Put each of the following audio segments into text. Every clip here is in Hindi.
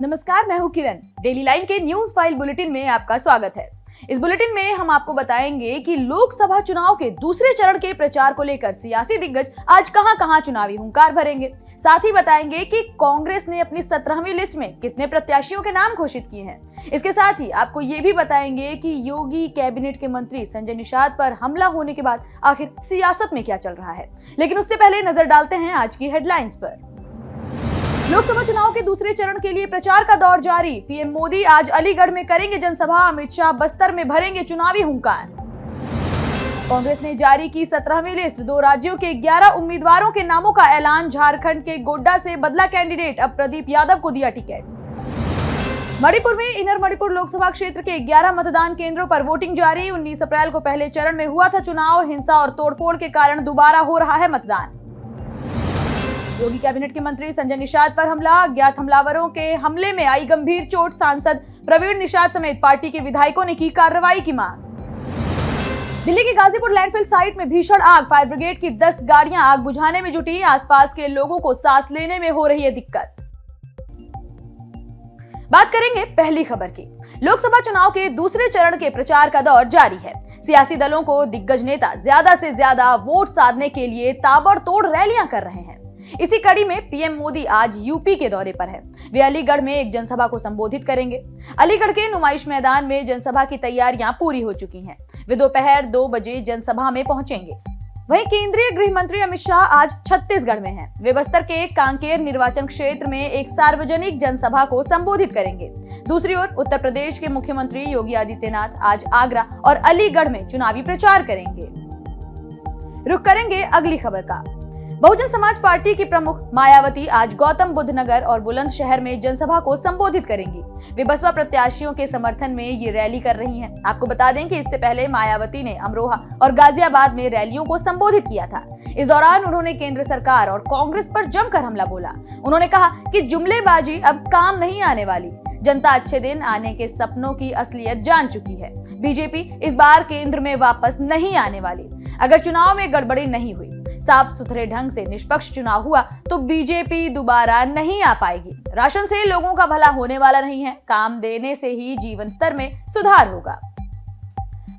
नमस्कार, मैं हूं किरण। डेली लाइन के न्यूज फाइल बुलेटिन में आपका स्वागत है। इस बुलेटिन में हम आपको बताएंगे कि लोकसभा चुनाव के दूसरे चरण के प्रचार को लेकर सियासी दिग्गज आज कहां-कहां चुनावी हुंकार भरेंगे। साथ ही बताएंगे कि कांग्रेस ने अपनी 17वीं लिस्ट में कितने प्रत्याशियों के नाम घोषित किए हैं। इसके साथ ही आपको ये भी बताएंगे कि योगी कैबिनेट के मंत्री संजय निषाद पर हमला होने के बाद आखिर सियासत में क्या चल रहा है। लेकिन उससे पहले नजर डालते हैं आज की हेडलाइंस पर। लोकसभा चुनाव के दूसरे चरण के लिए प्रचार का दौर जारी। पीएम मोदी आज अलीगढ़ में करेंगे जनसभा, अमित शाह बस्तर में भरेंगे चुनावी हुंकार। कांग्रेस ने जारी की 17वीं लिस्ट, 2 राज्यों के 11 उम्मीदवारों के नामों का ऐलान। झारखंड के गोड्डा से बदला कैंडिडेट, अब प्रदीप यादव को दिया टिकट। मणिपुर में इनर मणिपुर लोकसभा क्षेत्र के 11 मतदान केंद्रों पर वोटिंग जारी। 19 अप्रैल को पहले चरण में हुआ था चुनाव। हिंसा और तोड़फोड़ के कारण दोबारा हो रहा है मतदान। योगी कैबिनेट के मंत्री संजय निषाद पर हमला, अज्ञात हमलावरों के हमले में आई गंभीर चोट। सांसद प्रवीण निषाद समेत पार्टी के विधायकों ने की कार्रवाई की मांग। दिल्ली के गाजीपुर लैंडफिल साइट में भीषण आग, फायर ब्रिगेड की 10 गाड़ियां आग बुझाने में जुटी। आसपास के लोगों को सांस लेने में हो रही है दिक्कत। बात करेंगे पहली खबर की। लोकसभा चुनाव के दूसरे चरण के प्रचार का दौर जारी है। सियासी दलों को दिग्गज नेता ज्यादा से ज्यादा वोट साधने के लिए ताबड़तोड़ रैलियां कर रहे हैं। इसी कड़ी में पीएम मोदी आज यूपी के दौरे पर है। वे अलीगढ़ में एक जनसभा को संबोधित करेंगे। अलीगढ़ के नुमाइश मैदान में जनसभा की तैयारियां पूरी हो चुकी हैं। वे दोपहर 2 बजे जनसभा में पहुंचेंगे। वहीं केंद्रीय गृह मंत्री अमित शाह आज छत्तीसगढ़ में हैं। वे बस्तर के कांकेर निर्वाचन क्षेत्र में एक सार्वजनिक जनसभा को संबोधित करेंगे। दूसरी ओर उत्तर प्रदेश के मुख्यमंत्री योगी आदित्यनाथ आज आगरा और अलीगढ़ में चुनावी प्रचार करेंगे। रुख करेंगे अगली खबर का। बहुजन समाज पार्टी की प्रमुख मायावती आज गौतम बुद्ध नगर और बुलंदशहर में जनसभा को संबोधित करेंगी। वे बसपा प्रत्याशियों के समर्थन में ये रैली कर रही हैं। आपको बता दें कि इससे पहले मायावती ने अमरोहा और गाजियाबाद में रैलियों को संबोधित किया था। इस दौरान उन्होंने केंद्र सरकार और कांग्रेस पर जमकर हमला बोला। उन्होंने कहा कि जुमलेबाजी अब काम नहीं आने वाली। जनता अच्छे दिन आने के सपनों की असलियत जान चुकी है। बीजेपी इस बार केंद्र में वापस नहीं आने वाली। अगर चुनाव में गड़बड़ी नहीं हुई, साफ सुथरे ढंग से निष्पक्ष चुनाव हुआ तो बीजेपी दोबारा नहीं आ पाएगी। राशन से लोगों का भला होने वाला नहीं है, काम देने से ही जीवन स्तर में सुधार होगा।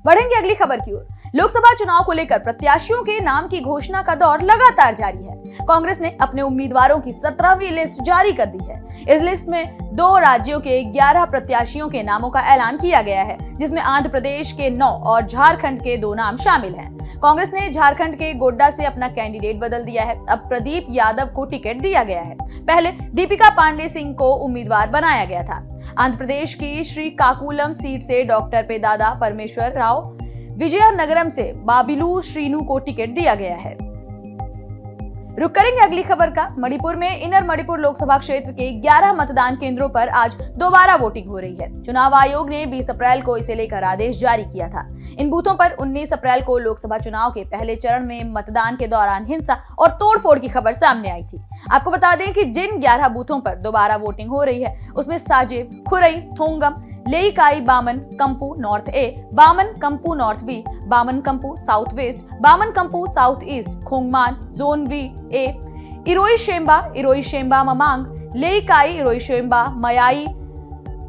बढ़ेंगे अगली खबर की ओर। लोकसभा चुनाव को लेकर प्रत्याशियों के नाम की घोषणा का दौर लगातार जारी है। कांग्रेस ने अपने उम्मीदवारों की 17वीं लिस्ट जारी कर दी है। इस लिस्ट में 2 राज्यों के 11 प्रत्याशियों के नामों का ऐलान किया गया है, जिसमें आंध्र प्रदेश के 9 और झारखंड के 2 नाम शामिल हैं। कांग्रेस ने झारखंड के गोड्डा से अपना कैंडिडेट बदल दिया है। अब प्रदीप यादव को टिकट दिया गया है। पहले दीपिका पांडे सिंह को उम्मीदवार बनाया गया था। आंध्र प्रदेश की श्रीकाकुलम सीट से डॉक्टर पेदादा परमेश्वर राव, विजयनगरम से बाबिलू श्रीनु को टिकट दिया गया है। रुक करेंगे अगली खबर का। मणिपुर में इनर मणिपुर लोकसभा क्षेत्र के 11 मतदान केंद्रों पर आज दोबारा वोटिंग हो रही है। चुनाव आयोग ने 20 अप्रैल को इसे लेकर आदेश जारी किया था। इन बूथों पर 19 अप्रैल को लोकसभा चुनाव के पहले चरण में मतदान के दौरान हिंसा और तोड़फोड़ की खबर सामने आई थी। आपको बता दें कि जिन 11 बूथों पर दोबारा वोटिंग हो रही है, उसमें Sajeb, Khurai, Thongam, Leikai Bamon Kampu north A, Bamon Kampu north B, Bamon Kampu south west, Bamon Kampu south east, Khongman zone B A, Iroi Semba Mamang, Leikai Iroi Semba Mayai,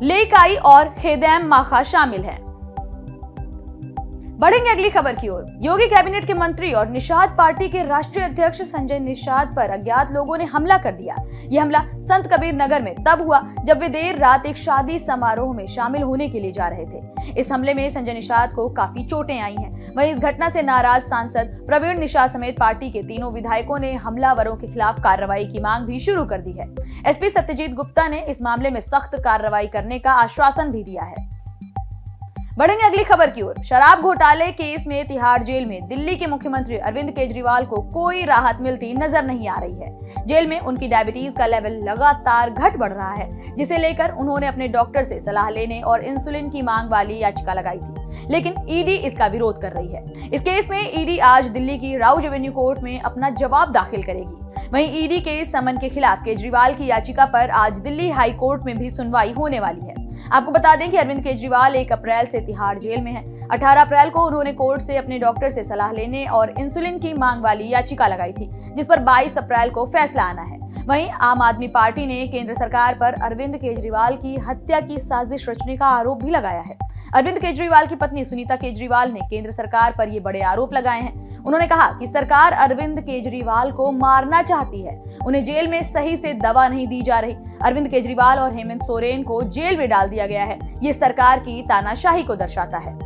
Leikai और हेदैम माखा शामिल हैं। बढ़ेंगे अगली खबर की ओर। योगी कैबिनेट के मंत्री और निषाद पार्टी के राष्ट्रीय अध्यक्ष संजय निषाद पर अज्ञात लोगों ने हमला कर दिया। यह हमला संत कबीर नगर में तब हुआ जब वे देर रात एक शादी समारोह में शामिल होने के लिए जा रहे थे। इस हमले में संजय निषाद को काफी चोटें आई हैं। वहीं इस घटना से नाराज सांसद प्रवीण निषाद समेत पार्टी के 3 विधायकों ने हमलावरों के खिलाफ कार्रवाई की मांग भी शुरू कर दी है। एसपी सत्यजीत गुप्ता ने इस मामले में सख्त कार्रवाई करने का आश्वासन भी दिया है। बढ़ेंगे अगली खबर की ओर। शराब घोटाले केस में तिहाड़ जेल में दिल्ली के मुख्यमंत्री अरविंद केजरीवाल को कोई राहत मिलती नजर नहीं आ रही है। जेल में उनकी डायबिटीज का लेवल लगातार घट बढ़ रहा है, जिसे लेकर उन्होंने अपने डॉक्टर से सलाह लेने और इंसुलिन की मांग वाली याचिका लगाई थी, लेकिन ईडी इसका विरोध कर रही है। इस केस में ईडी आज दिल्ली की राउज एवेन्यू कोर्ट में अपना जवाब दाखिल करेगी। वहीं ईडी के समन के खिलाफ केजरीवाल की याचिका पर आज दिल्ली हाई कोर्ट में भी सुनवाई होने वाली है। आपको बता दें कि अरविंद केजरीवाल 1 अप्रैल से तिहाड़ जेल में हैं। 18 अप्रैल को उन्होंने कोर्ट से अपने डॉक्टर से सलाह लेने और इंसुलिन की मांग वाली याचिका लगाई थी, जिस पर 22 अप्रैल को फैसला आना है। वहीं आम आदमी पार्टी ने केंद्र सरकार पर अरविंद केजरीवाल की हत्या की साजिश रचने का आरोप भी लगाया है। अरविंद केजरीवाल की पत्नी सुनीता केजरीवाल ने केंद्र सरकार पर ये बड़े आरोप लगाए हैं। उन्होंने कहा कि सरकार अरविंद केजरीवाल को मारना चाहती है, उन्हें जेल में सही से दवा नहीं दी जा रही। अरविंद केजरीवाल और हेमंत सोरेन को जेल में डाल दिया गया है। ये सरकार की तानाशाही को दर्शाता है।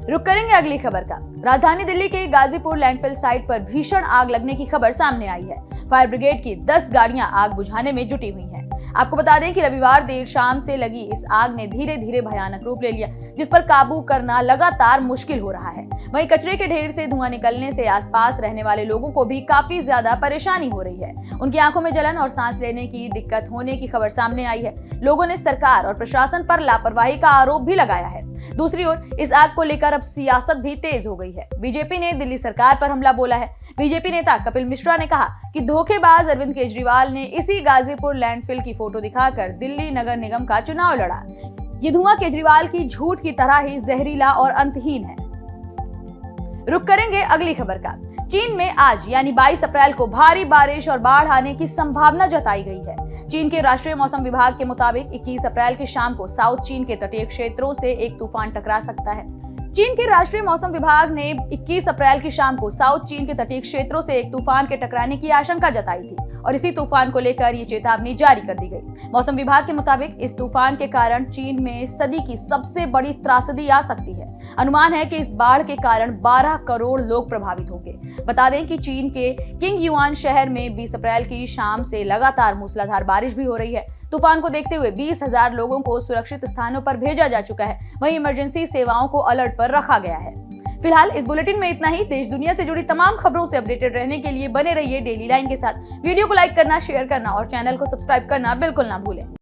रुक करेंगे अगली खबर का। राजधानी दिल्ली के गाजीपुर लैंडफिल साइट पर भीषण आग लगने की खबर सामने आई है। फायर ब्रिगेड की 10 गाड़ियां आग बुझाने में जुटी हुई हैं। आपको बता दें कि रविवार देर शाम से लगी इस आग ने धीरे धीरे भयानक रूप ले लिया, जिस पर काबू करना लगातार मुश्किल हो रहा है। वहीं कचरे के ढेर से धुआं निकलने से आसपास रहने वाले लोगों को भी काफी ज्यादा परेशानी हो रही है। उनकी आंखों में जलन और सांस लेने की दिक्कत होने की खबर सामने आई है। लोगों ने सरकार और प्रशासन पर लापरवाही का आरोप भी लगाया है। दूसरी ओर इस आग को लेकर अब सियासत भी तेज हो गई है। बीजेपी ने दिल्ली सरकार पर हमला बोला है। बीजेपी नेता कपिल मिश्रा ने कहा कि धोखेबाज अरविंद केजरीवाल ने इसी गाजीपुर लैंडफिल की फोटो दिखाकर दिल्ली नगर निगम का चुनाव लड़ा। ये धुआं केजरीवाल की झूठ की तरह ही जहरीला और अंतहीन है। रुक करेंगे अगली खबर का। चीन में आज यानी 22 अप्रैल को भारी बारिश और बाढ़ आने की संभावना जताई गई है। चीन के राष्ट्रीय मौसम विभाग के मुताबिक 21 अप्रैल की शाम को साउथ चीन के तटीय क्षेत्रों से एक तूफान टकरा सकता है। चीन के राष्ट्रीय मौसम विभाग ने 21 अप्रैल की शाम को साउथ चीन के तटीय क्षेत्रों से एक तूफान के टकराने की आशंका जताई थी और इसी तूफान को लेकर ये चेतावनी जारी कर दी गई। मौसम विभाग के मुताबिक इस तूफान के कारण चीन में सदी की सबसे बड़ी त्रासदी आ सकती है। अनुमान है कि इस बाढ़ के कारण 12 करोड़ लोग प्रभावित होंगे। बता दें कि चीन के किंग युआन शहर में 20 अप्रैल की शाम से लगातार मूसलाधार बारिश भी हो रही है। तूफान को देखते हुए 20,000 लोगों को सुरक्षित स्थानों पर भेजा जा चुका है। वहीं इमरजेंसी सेवाओं को अलर्ट पर रखा गया है। फिलहाल इस बुलेटिन में इतना ही। देश दुनिया से जुड़ी तमाम खबरों से अपडेटेड रहने के लिए बने रहिए डेली लाइन के साथ। वीडियो को लाइक करना, शेयर करना और चैनल को सब्सक्राइब करना बिल्कुल ना भूलें।